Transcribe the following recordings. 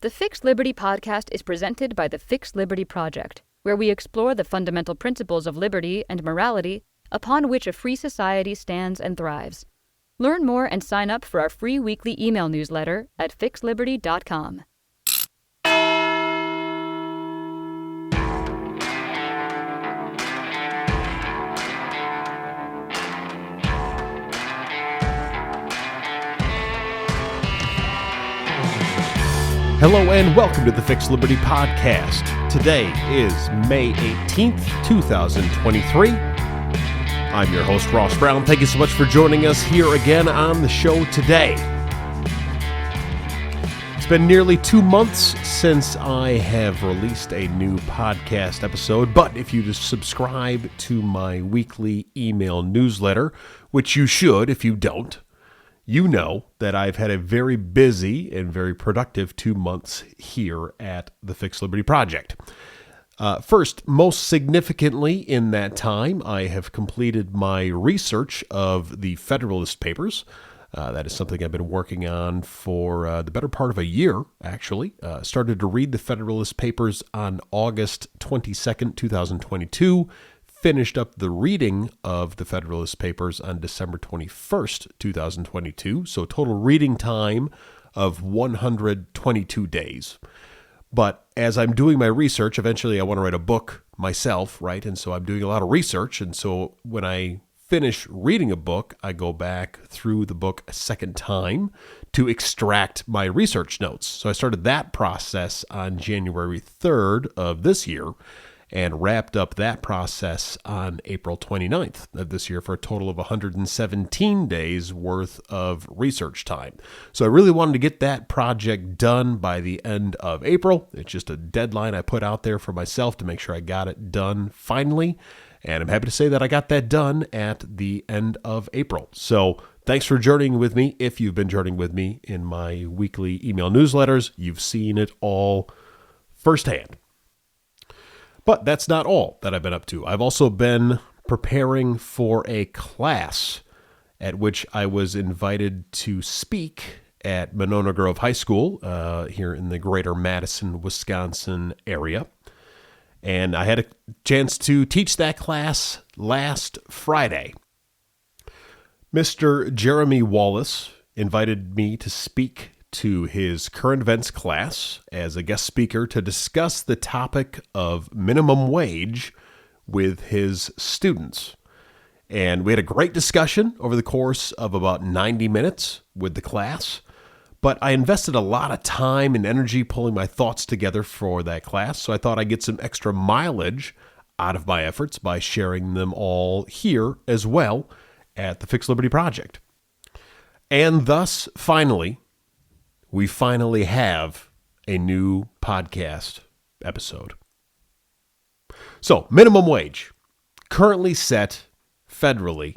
The Fixed Liberty podcast is presented by the Fixed Liberty Project, where we explore the fundamental principles of liberty and morality upon which a free society stands and thrives. Learn more and sign up for our free weekly email newsletter at fixedliberty.com. Hello and welcome to the Fixed Liberty Podcast. Today is May 18th, 2023. I'm your host, Ross Brown. Thank you so much for joining us here again on the show today. It's been nearly 2 months since I have released a new podcast episode, but if you just subscribe to my weekly email newsletter, which you should if you don't, you know that I've had a very busy and very productive 2 months here at the Fixed Liberty Project. First, most significantly in that time, I have completed my research of the Federalist Papers. That is something I've been working on for the better part of a year, actually. Started to read the Federalist Papers on August 22nd, 2022. Finished up the reading of the Federalist Papers on December 21st, 2022, so total reading time of 122 days. But as I'm doing my research, eventually I want to write a book myself, right? And so I'm doing a lot of research, and so when I finish reading a book, I go back through the book a second time to extract my research notes. So I started that process on January 3rd of this year, and wrapped up that process on April 29th of this year for a total of 117 days worth of research time. So I really wanted to get that project done by the end of April. It's just a deadline I put out there for myself to make sure I got it done finally. And I'm happy to say that I got that done at the end of April. So thanks for journeying with me. If you've been journeying with me in my weekly email newsletters, you've seen it all firsthand. But that's not all that I've been up to. I've also been preparing for a class at which I was invited to speak at Monona Grove High School here in the greater Madison, Wisconsin area. And I had a chance to teach that class last Friday. Mr. Jeremy Wallace invited me to speak to his current events class as a guest speaker to discuss the topic of minimum wage with his students. And we had a great discussion over the course of about 90 minutes with the class, but I invested a lot of time and energy pulling my thoughts together for that class, so I thought I'd get some extra mileage out of my efforts by sharing them all here as well at the Fixed Liberty Project. And thus, we finally have a new podcast episode. So, minimum wage, currently set federally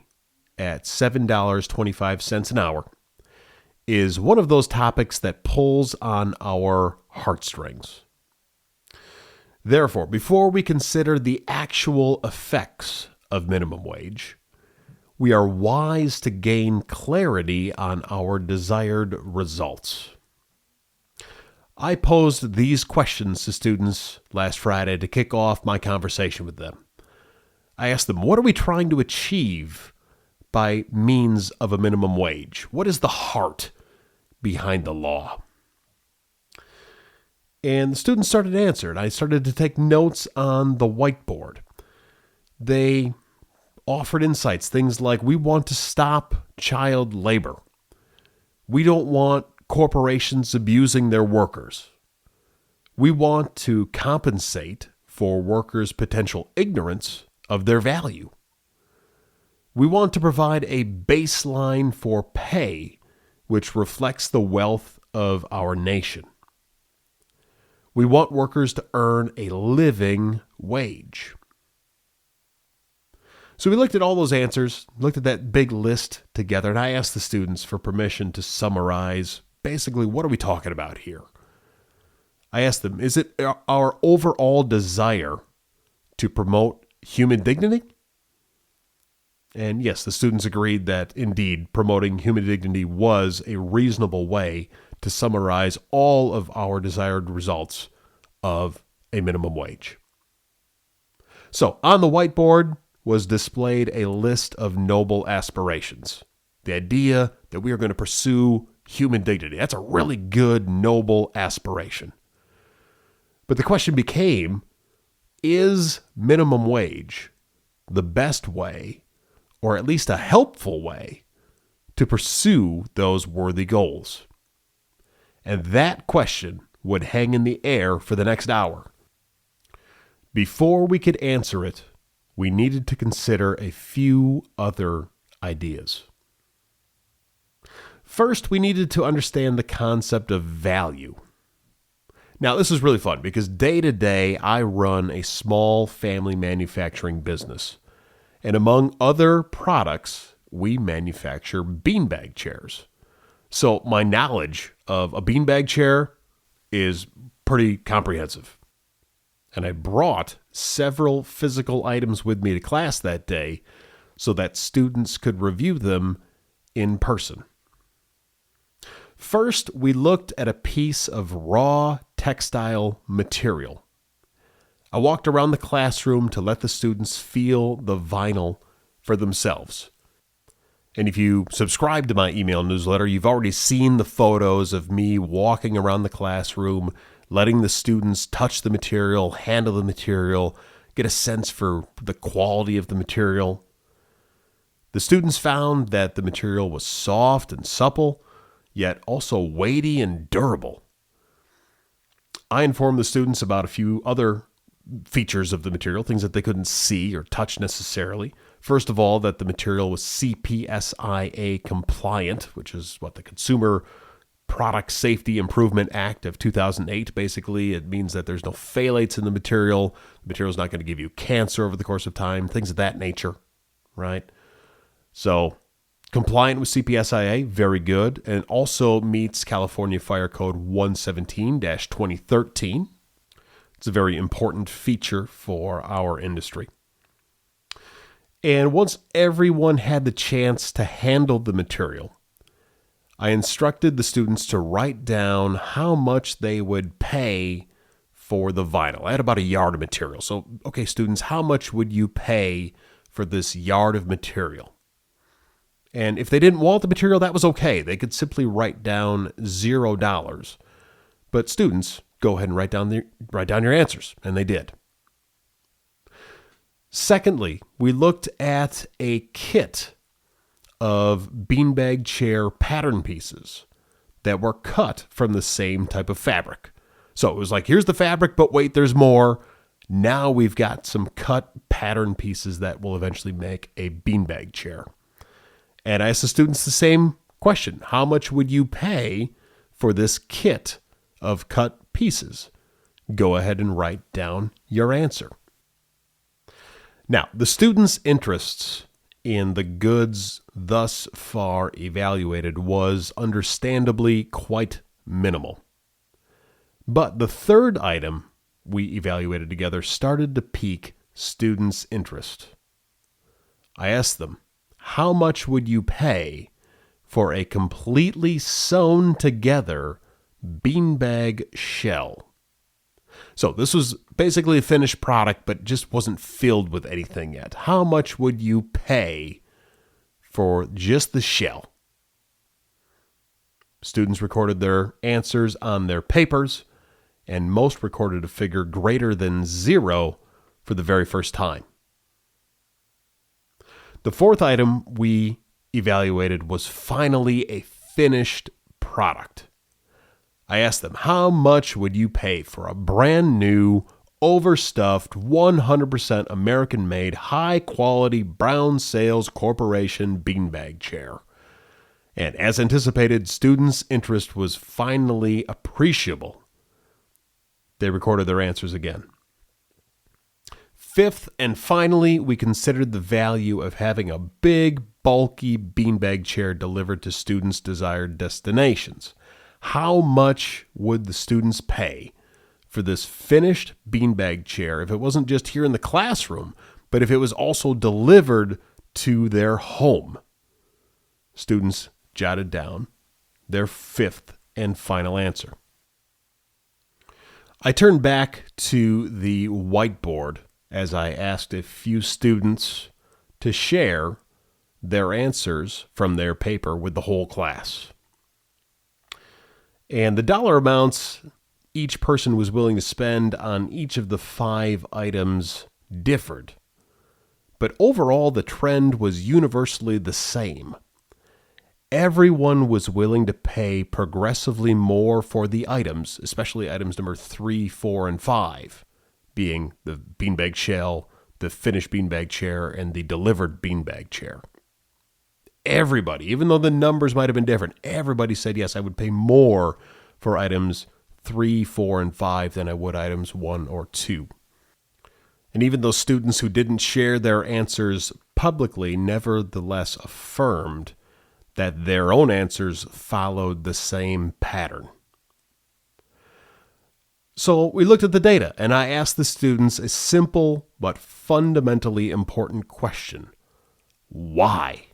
at $7.25 an hour, is one of those topics that pulls on our heartstrings. Therefore, before we consider the actual effects of minimum wage, we are wise to gain clarity on our desired results. I posed these questions to students last Friday to kick off my conversation with them. I asked them, what are we trying to achieve by means of a minimum wage? What is the heart behind the law? And the students started to answer, and I started to take notes on the whiteboard. They offered insights, things like, we want to stop child labor. We don't want corporations abusing their workers. We want to compensate for workers' potential ignorance of their value. We want to provide a baseline for pay which reflects the wealth of our nation. We want workers to earn a living wage. So we looked at all those answers, looked at that big list together, and I asked the students for permission to summarize basically what are we talking about here. I asked them, is it our overall desire to promote human dignity? And yes, the students agreed that indeed promoting human dignity was a reasonable way to summarize all of our desired results of a minimum wage. So on the whiteboard was displayed a list of noble aspirations. The idea that we are going to pursue human dignity. That's a really good, noble aspiration. But the question became, is minimum wage the best way, or at least a helpful way, to pursue those worthy goals? And that question would hang in the air for the next hour. Before we could answer it, we needed to consider a few other ideas. First, we needed to understand the concept of value. Now, this is really fun because day to day, I run a small family manufacturing business. And among other products, we manufacture beanbag chairs. So my knowledge of a beanbag chair is pretty comprehensive. And I brought several physical items with me to class that day so that students could review them in person. First, we looked at a piece of raw textile material. I walked around the classroom to let the students feel the vinyl for themselves. And if you subscribe to my email newsletter, you've already seen the photos of me walking around the classroom, letting the students touch the material, handle the material, get a sense for the quality of the material. The students found that the material was soft and supple, yet also weighty and durable. I informed the students about a few other features of the material, things that they couldn't see or touch necessarily. First of all, that the material was CPSIA compliant, which is what the Consumer Product Safety Improvement Act of 2008. Basically, it means that there's no phthalates in the material. The material is not going to give you cancer over the course of time, things of that nature, right? So, compliant with CPSIA, very good, and also meets California Fire Code 117-2013. It's a very important feature for our industry. And once everyone had the chance to handle the material, I instructed the students to write down how much they would pay for the vinyl. I had about a yard of material. So, okay, students, how much would you pay for this yard of material? And if they didn't want the material, that was okay. They could simply write down $0. But students, go ahead and write down your answers. And they did. Secondly, we looked at a kit of beanbag chair pattern pieces that were cut from the same type of fabric. So it was like, here's the fabric, but wait, there's more. Now we've got some cut pattern pieces that will eventually make a beanbag chair. And I asked the students the same question. How much would you pay for this kit of cut pieces? Go ahead and write down your answer. Now, the students' interests in the goods thus far evaluated was understandably quite minimal. But the third item we evaluated together started to pique students' interest. I asked them, how much would you pay for a completely sewn together beanbag shell? So this was basically a finished product, but just wasn't filled with anything yet. How much would you pay for just the shell? Students recorded their answers on their papers, and most recorded a figure greater than 0 for the very first time. The fourth item we evaluated was finally a finished product. I asked them, how much would you pay for a brand new, overstuffed, 100% American-made, high-quality Brown Sales Corporation beanbag chair? And as anticipated, students' interest was finally appreciable. They recorded their answers again. Fifth, and finally, we considered the value of having a big, bulky beanbag chair delivered to students' desired destinations. How much would the students pay for this finished beanbag chair if it wasn't just here in the classroom, but if it was also delivered to their home? Students jotted down their fifth and final answer. I turned back to the whiteboard as I asked a few students to share their answers from their paper with the whole class. And the dollar amounts each person was willing to spend on each of the 5 items differed. But overall, the trend was universally the same. Everyone was willing to pay progressively more for the items, especially items number 3, 4, and 5, being the beanbag shell, the finished beanbag chair, and the delivered beanbag chair. Everybody, even though the numbers might have been different, everybody said, yes, I would pay more for items 3, 4, and 5 than I would items 1 or 2. And even those students who didn't share their answers publicly nevertheless affirmed that their own answers followed the same pattern. So we looked at the data, and I asked the students a simple but fundamentally important question. Why?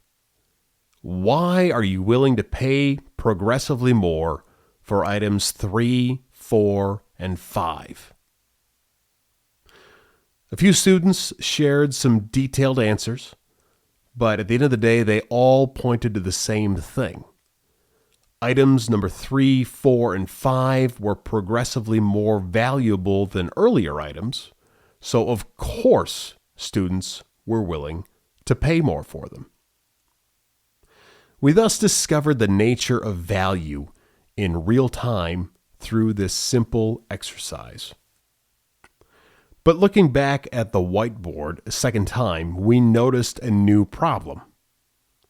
Why are you willing to pay progressively more for items 3, 4, and 5? A few students shared some detailed answers, but at the end of the day, they all pointed to the same thing. Items number 3, 4, and 5 were progressively more valuable than earlier items, so of course students were willing to pay more for them. We thus discovered the nature of value in real time through this simple exercise. But looking back at the whiteboard a second time, we noticed a new problem.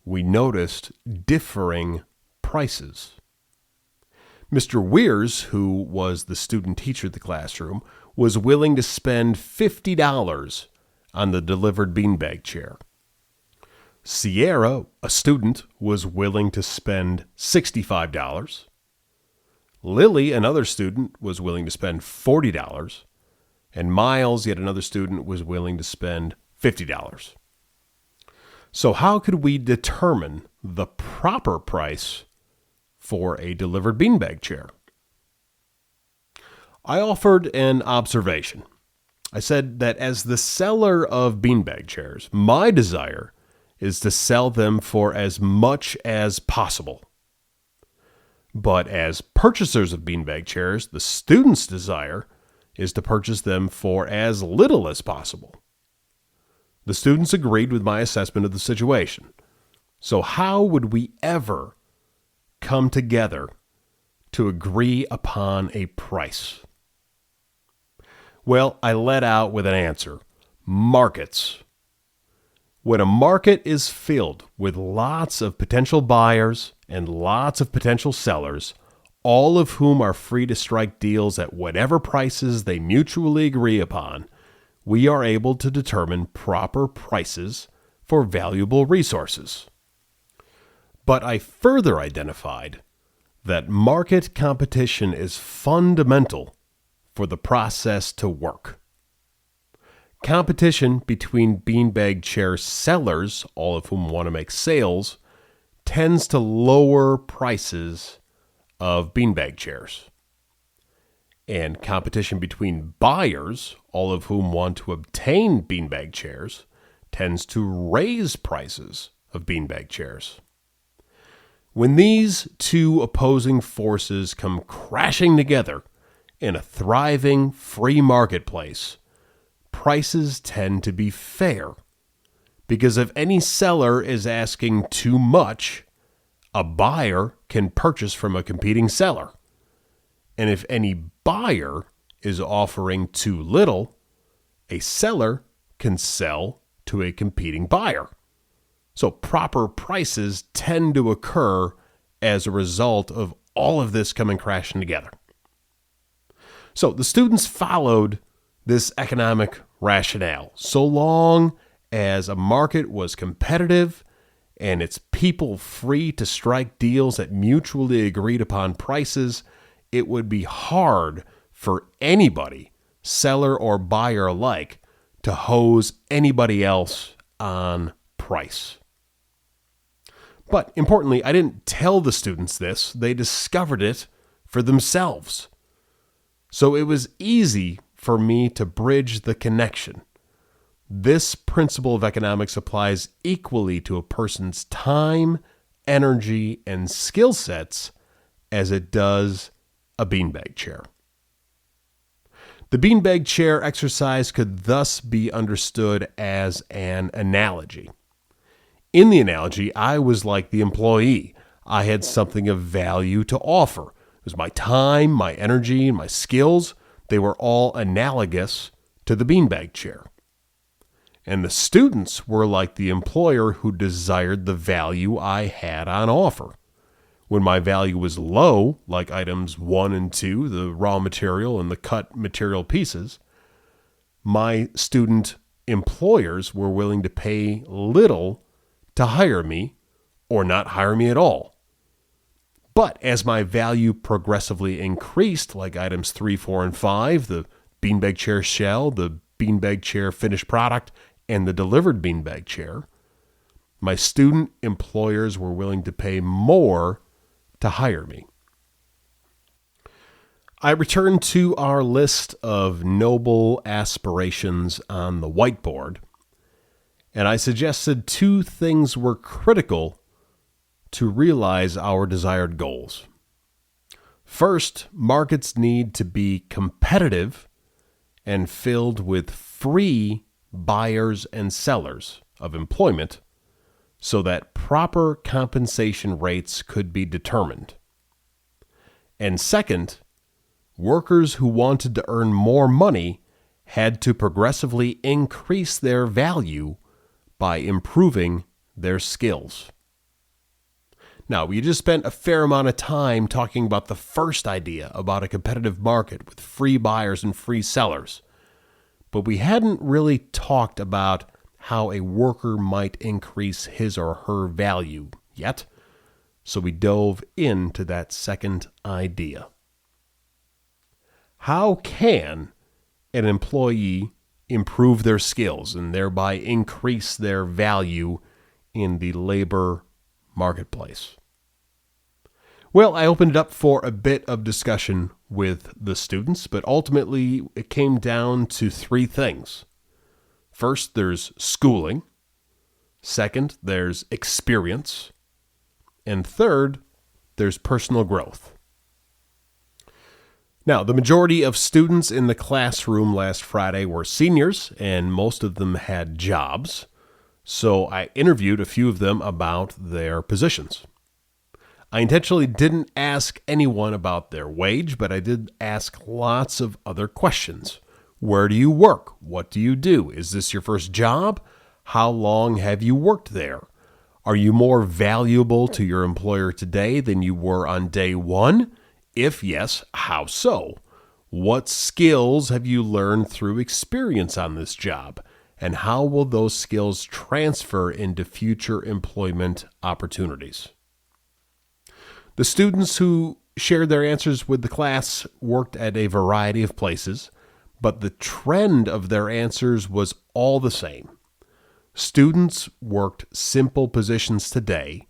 We noticed differing prices. Mr. Weirs, who was the student teacher of the classroom, was willing to spend $50 on the delivered beanbag chair. Sierra, a student, was willing to spend $65. Lily, another student, was willing to spend $40. And Miles, yet another student, was willing to spend $50. So how could we determine the proper price for a delivered beanbag chair? I offered an observation. I said that as the seller of beanbag chairs, my desire is to sell them for as much as possible. But as purchasers of beanbag chairs, the student's desire is to purchase them for as little as possible. The students agreed with my assessment of the situation. So how would we ever come together to agree upon a price? Well, I let out with an answer. Markets. When a market is filled with lots of potential buyers and lots of potential sellers, all of whom are free to strike deals at whatever prices they mutually agree upon, we are able to determine proper prices for valuable resources. But I further identified that market competition is fundamental for the process to work. Competition between beanbag chair sellers, all of whom want to make sales, tends to lower prices of beanbag chairs. And competition between buyers, all of whom want to obtain beanbag chairs, tends to raise prices of beanbag chairs. When these two opposing forces come crashing together in a thriving free marketplace, prices tend to be fair. Because if any seller is asking too much, a buyer can purchase from a competing seller. And if any buyer is offering too little, a seller can sell to a competing buyer. So proper prices tend to occur as a result of all of this coming crashing together. So the students followed this economic rationale so long as a market was competitive and its people free to strike deals at mutually agreed upon prices, it would be hard for anybody, seller or buyer alike, to hose anybody else on price. But importantly, I didn't tell the students this. They discovered it for themselves. So it was easy for me to bridge the connection. This principle of economics applies equally to a person's time, energy, and skill sets as it does a beanbag chair. The beanbag chair exercise could thus be understood as an analogy. In the analogy, I was like the employee. I had something of value to offer. It was my time, my energy, and my skills. They were all analogous to the beanbag chair. And the students were like the employer who desired the value I had on offer. When my value was low, like items 1 and 2, the raw material and the cut material pieces, my student employers were willing to pay little to hire me or not hire me at all. But as my value progressively increased, like items 3, 4, and 5, the beanbag chair shell, the beanbag chair finished product, and the delivered beanbag chair, my student employers were willing to pay more to hire me. I returned to our list of noble aspirations on the whiteboard, and I suggested 2 things were critical to realize our desired goals. First, markets need to be competitive and filled with free buyers and sellers of employment so that proper compensation rates could be determined. And second, workers who wanted to earn more money had to progressively increase their value by improving their skills. Now, we just spent a fair amount of time talking about the first idea about a competitive market with free buyers and free sellers, but we hadn't really talked about how a worker might increase his or her value yet, so we dove into that second idea. How can an employee improve their skills and thereby increase their value in the labor marketplace? Well, I opened it up for a bit of discussion with the students, but ultimately it came down to 3 things. First, there's schooling. Second, there's experience. And third, there's personal growth. Now, the majority of students in the classroom last Friday were seniors, and most of them had jobs. So I interviewed a few of them about their positions. I intentionally didn't ask anyone about their wage, but I did ask lots of other questions. Where do you work? What do you do? Is this your first job? How long have you worked there? Are you more valuable to your employer today than you were on day 1? If yes, how so? What skills have you learned through experience on this job? And how will those skills transfer into future employment opportunities? The students who shared their answers with the class worked at a variety of places, but the trend of their answers was all the same. Students worked simple positions today,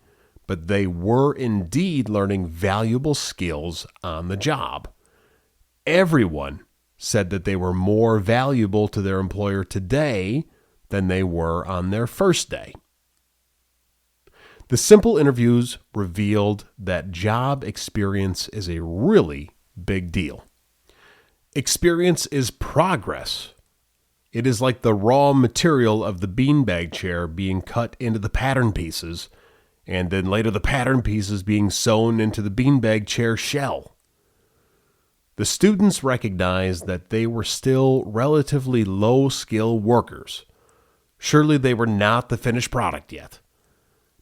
but they were indeed learning valuable skills on the job. Everyone said that they were more valuable to their employer today than they were on their first day. The simple interviews revealed that job experience is a really big deal. Experience is progress. It is like the raw material of the beanbag chair being cut into the pattern pieces, and then later the pattern pieces being sewn into the beanbag chair shell. The students recognized that they were still relatively low-skill workers. Surely they were not the finished product yet,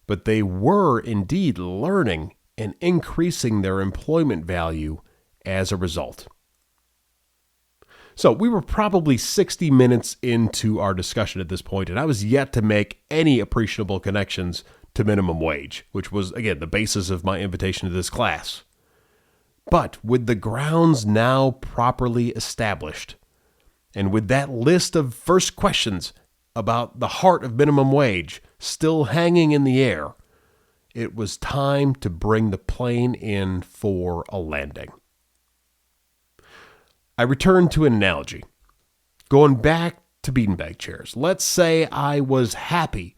but they were indeed learning and increasing their employment value as a result. So we were probably 60 minutes into our discussion at this point, and I was yet to make any appreciable connections to minimum wage, which was, again, the basis of my invitation to this class. But with the grounds now properly established, and with that list of first questions about the heart of minimum wage still hanging in the air, it was time to bring the plane in for a landing. I return to an analogy. Going back to beanbag chairs, let's say I was happy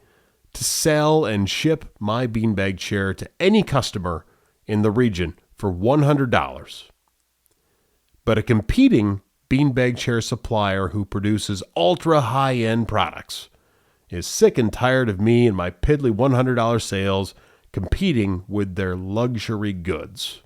to sell and ship my beanbag chair to any customer in the region for $100. But a competing beanbag chair supplier who produces ultra high-end products is sick and tired of me and my piddly $100 sales competing with their luxury goods.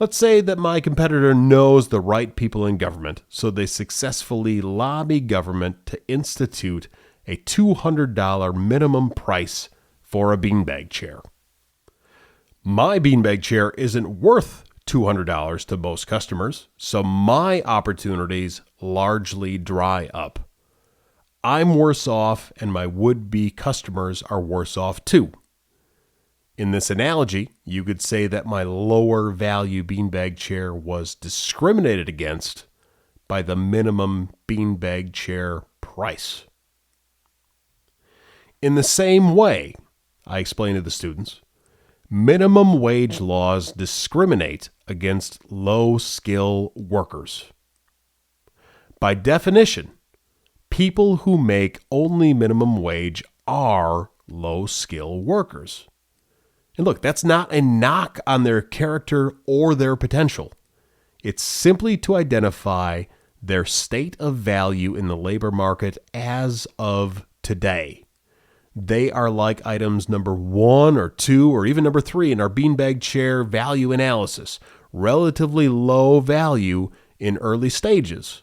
Let's say that my competitor knows the right people in government, so they successfully lobby government to institute a $200 minimum price for a beanbag chair. My beanbag chair isn't worth $200 to most customers, so my opportunities largely dry up. I'm worse off, and my would-be customers are worse off too. In this analogy, you could say that my lower value beanbag chair was discriminated against by the minimum beanbag chair price. In the same way, I explained to the students, minimum wage laws discriminate against low-skill workers. By definition, people who make only minimum wage are low-skill workers. And look, that's not a knock on their character or their potential. It's simply to identify their state of value in the labor market as of today. They are like items number 1 or 2 or even number 3 in our beanbag chair value analysis, relatively low value in early stages.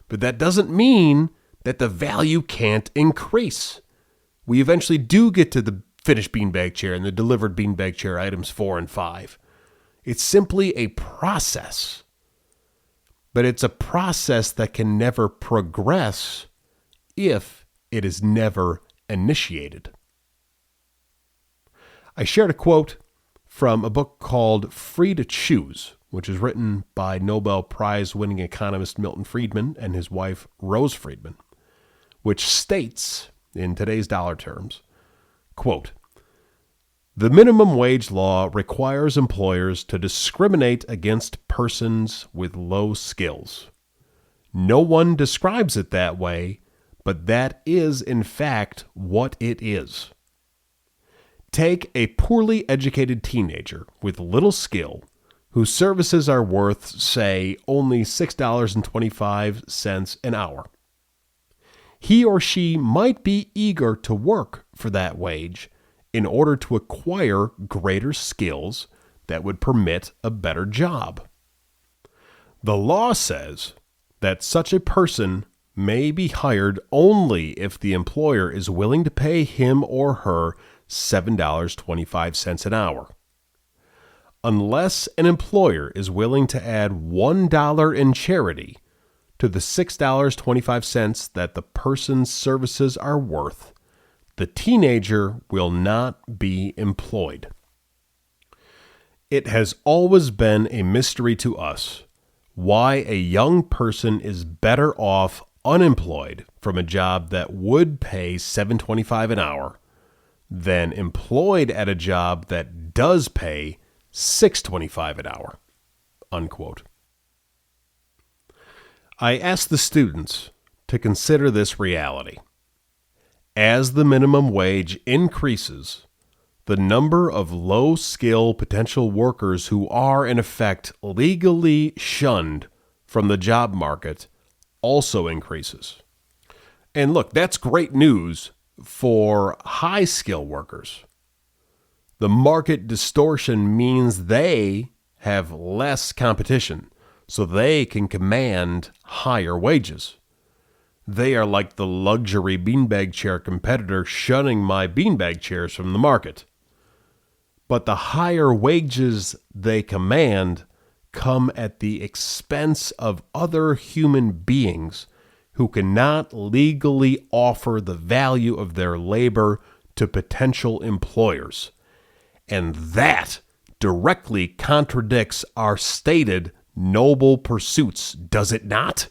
But that doesn't mean that the value can't increase. We eventually do get to the finished beanbag chair and the delivered beanbag chair items 4 and 5. It's simply a process. But it's a process that can never progress if it is never initiated. I shared a quote from a book called Free to Choose, which is written by Nobel Prize-winning economist Milton Friedman and his wife Rose Friedman, which states, in today's dollar terms, quote, "The minimum wage law requires employers to discriminate against persons with low skills. No one describes it that way, but that is in fact what it is. Take a poorly educated teenager with little skill whose services are worth, say, only $6.25 an hour. He or she might be eager to work for that wage in order to acquire greater skills that would permit a better job. The law says that such a person may be hired only if the employer is willing to pay him or her $7.25 an hour. Unless an employer is willing to add $1 in charity to the $6.25 that the person's services are worth, the teenager will not be employed. It has always been a mystery to us why a young person is better off unemployed from a job that would pay $7.25 an hour than employed at a job that does pay $6.25 an hour." Unquote. I asked the students to consider this reality. As the minimum wage increases, the number of low-skill potential workers who are, in effect, legally shunned from the job market also increases. And look, that's great news for high-skill workers. The market distortion means they have less competition, so they can command higher wages. They are like the luxury beanbag chair competitor shunning my beanbag chairs from the market. But the higher wages they command come at the expense of other human beings who cannot legally offer the value of their labor to potential employers. And that directly contradicts our stated noble pursuits, does it not?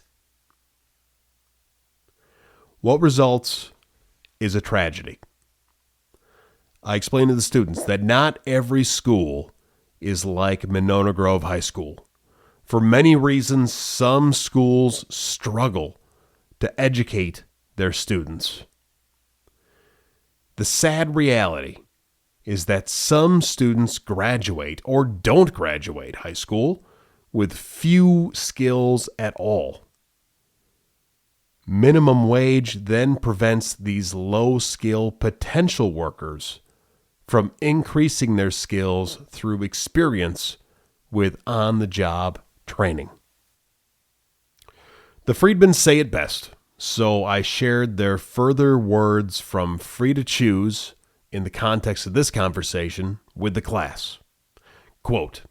What results is a tragedy. I explained to the students that not every school is like Monona Grove High School. For many reasons, some schools struggle to educate their students. The sad reality is that some students graduate or don't graduate high school with few skills at all. Minimum wage then prevents these low-skill potential workers from increasing their skills through experience with on-the-job training. The Friedmans say it best, so I shared their further words from Free to Choose in the context of this conversation with the class. Quote,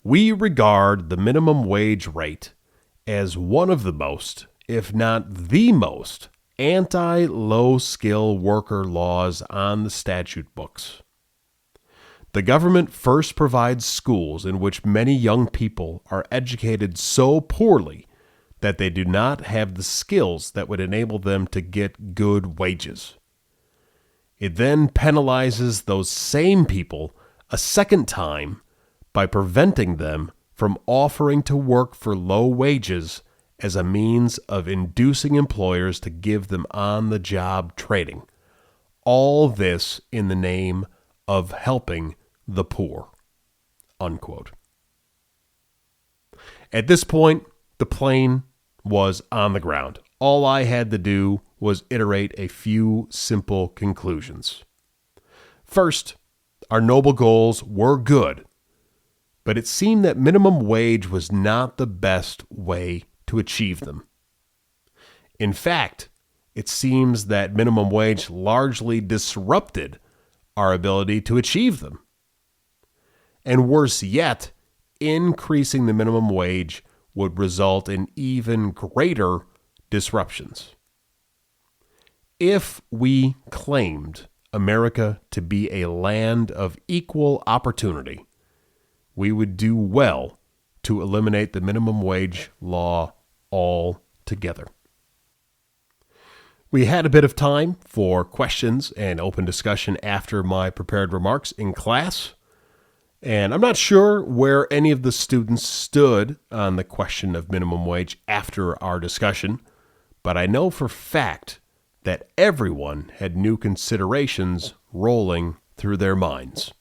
"We regard the minimum wage rate as one of the most, if not the most, anti-low-skill worker laws on the statute books. The government first provides schools in which many young people are educated so poorly that they do not have the skills that would enable them to get good wages. It then penalizes those same people a second time by preventing them from offering to work for low wages as a means of inducing employers to give them on-the-job training. All this in the name of helping the poor." Unquote. At this point, the plane was on the ground. All I had to do was iterate a few simple conclusions. First, our noble goals were good, but it seemed that minimum wage was not the best way to achieve them. In fact, it seems that minimum wage largely disrupted our ability to achieve them. And worse yet, increasing the minimum wage would result in even greater disruptions. If we claimed America to be a land of equal opportunity, we would do well to eliminate the minimum wage law altogether. We had a bit of time for questions and open discussion after my prepared remarks in class, and I'm not sure where any of the students stood on the question of minimum wage after our discussion, but I know for fact that everyone had new considerations rolling through their minds.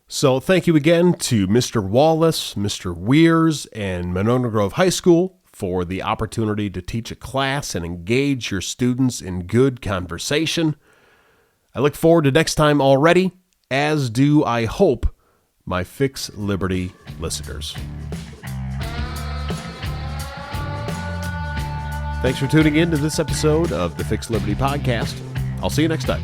So thank you again to Mr. Wallace, Mr. Weirs, and Monona Grove High School for the opportunity to teach a class and engage your students in good conversation. I look forward to next time already, as do, I hope, my Fix Liberty listeners. Thanks for tuning in to this episode of the Fix Liberty podcast. I'll see you next time.